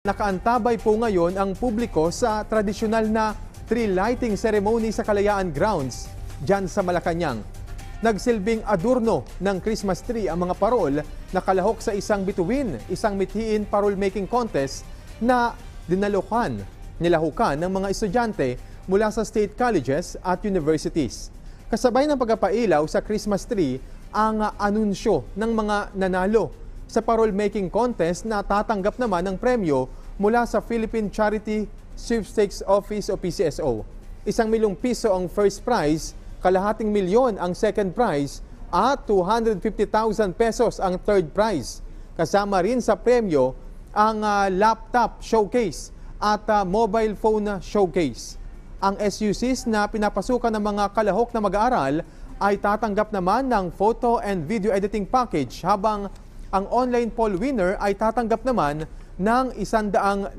Nakaantabay po ngayon ang publiko sa tradisyonal na tree lighting ceremony sa Kalayaan Grounds dyan sa Malacanang. Nagsilbing adorno ng Christmas tree ang mga parol na kalahok sa isang bituin, isang mithiin parol making contest na nilahukan ng mga estudyante mula sa state colleges at universities. Kasabay ng pagpapailaw sa Christmas tree ang anunsyo ng mga nanalo sa parol making contest na tatanggap naman ng premyo mula sa Philippine Charity Sweepstakes Office o PCSO. ₱1,000,000 ang first prize, ₱250,000 ang second prize at ₱250,000 ang third prize. Kasama rin sa premyo ang laptop showcase at mobile phone showcase. Ang SUCs na pinapasukan ng mga kalahok na mag-aaral ay tatanggap naman ng photo and video editing package, habang ang online poll winner ay tatanggap naman ng ₱100,000.